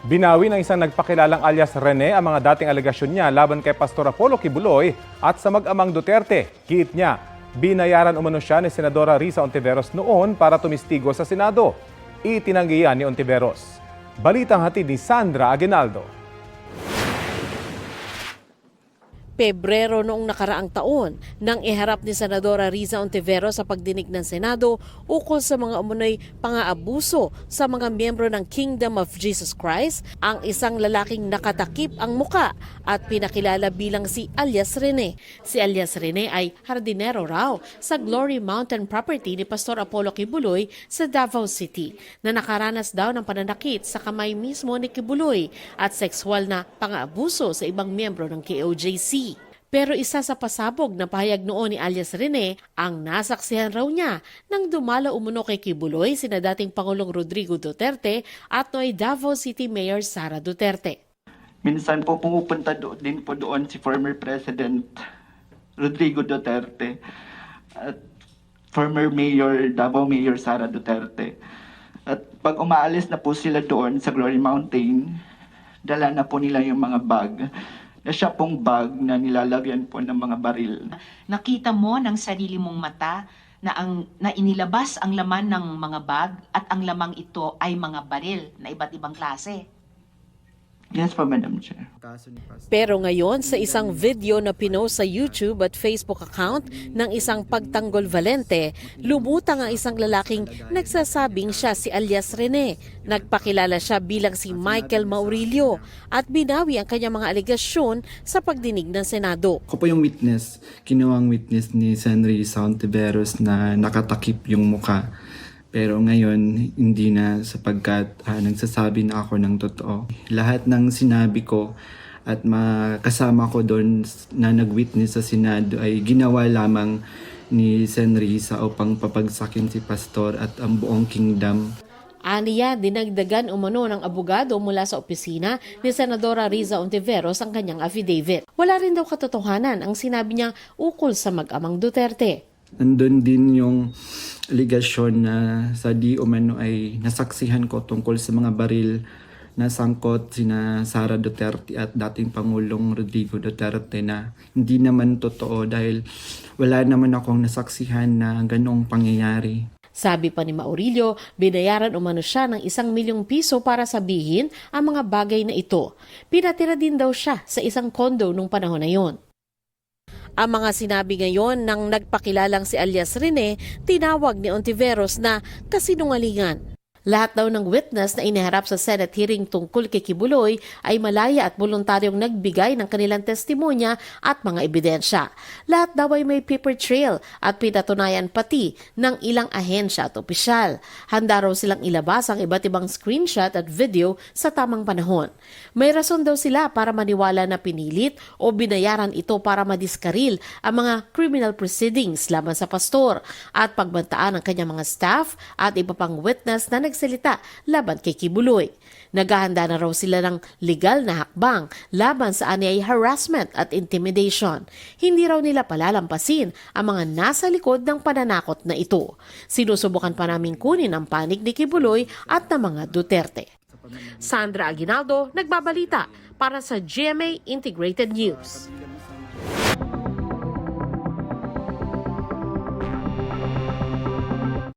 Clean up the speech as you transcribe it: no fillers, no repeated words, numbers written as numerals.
Binawi ng isang nagpakilalang alias Rene ang mga dating alegasyon niya laban kay Pastor Apollo Kibuloy at sa mag-amang Duterte. Giit niya, binayaran umano siya ni Senadora Risa Hontiveros noon para tumistigo sa Senado. Itinanggi yan ni Hontiveros. Balitang hatid ni Sandra Aguinaldo. Pebrero noong nakaraang taon nang iharap ni Senadora Risa Hontiveros sa pagdinig ng Senado ukol sa mga umunoy pang-aabuso sa mga miyembro ng Kingdom of Jesus Christ ang isang lalaking nakatakip ang muka at pinakilala bilang si alias Rene. Si alias Rene ay hardinero raw sa Glory Mountain property ni Pastor Apollo Kibuloy sa Davao City na nakaranas daw ng pananakit sa kamay mismo ni Kibuloy at sexual na pang-aabuso sa ibang miyembro ng KOJC. Pero isa sa pasabog na pahayag noon ni alias Rene ang nasaksihan raw niya nang dumalo umuno kay Kibuloy sina dating Pangulong Rodrigo Duterte at noy Davao City Mayor Sara Duterte. Minsan po pumupunta din po doon si former President Rodrigo Duterte at former Mayor, Davao Mayor Sara Duterte. At pag umaalis na po sila doon sa Glory Mountain, dala na po nila yung mga bag. Na siya pong bag na nilalagyan po ng mga baril. Nakita mo ng sarili mong mata na inilabas ang laman ng mga bag at ang lamang ito ay mga baril na iba't ibang klase. Yes po, Madam Chair. Pero ngayon sa isang video na pinost sa YouTube at Facebook account ng isang pagtanggol Valente, lumutang ang isang lalaking nagsasabing siya si alias Rene. Nagpakilala siya bilang si Michael Maurilio at binawi ang kanyang mga alegasyon sa pagdinig ng Senado. Ako po yung witness, kinuwang witness ni Sen. Risa Hontiveros na nakatakip yung muka. Pero ngayon, hindi na sapagkat nagsasabi na ako ng totoo. Lahat ng sinabi ko at makasama ko doon na nag-witness sa Senado ay ginawa lamang ni Sen. Risa upang papagsakin si Pastor at ang buong kingdom. Aniya, dinagdagan umano ng abogado mula sa opisina ni Senadora Risa Hontiveros ang kanyang affidavit. Wala rin daw katotohanan ang sinabi niyang ukol sa mag-amang Duterte. Nandun din yung aligasyon na sa di umano ay nasaksihan ko tungkol sa mga baril na sangkot sina Sara Duterte at dating Pangulong Rodrigo Duterte na hindi naman totoo dahil wala naman akong nasaksihan na ganong pangyayari. Sabi pa ni Maurilio, binayaran umano siya ng 1 milyong piso para sabihin ang mga bagay na ito. Pinatira din daw siya sa isang kondo nung panahon na yon. Ang mga sinabi ngayon ng nagpakilalang si alias Rene, tinawag ni Hontiveros na kasinungalingan. Lahat daw ng witness na iniharap sa Senate hearing tungkol kay Kibuloy ay malaya at voluntaryong nagbigay ng kanilang testimonya at mga ebidensya. Lahat daw ay may paper trail at pinatunayan pati ng ilang ahensya at opisyal. Handa raw silang ilabas ang iba't ibang screenshot at video sa tamang panahon. May rason daw sila para maniwala na pinilit o binayaran ito para madiskaril ang mga criminal proceedings laban sa pastor at pagbantaan ang kanyang mga staff at iba pang witness na nagsalita laban kay Kibuloy. Naghahanda na raw sila ng legal na hakbang laban sa anyay harassment at intimidation. Hindi raw nila palalampasin ang mga nasa likod ng pananakot na ito. Sinusubukan pa namin kunin ang panig ni Kibuloy at ng mga Duterte. Sandra Aguinaldo, nagbabalita para sa GMA Integrated News.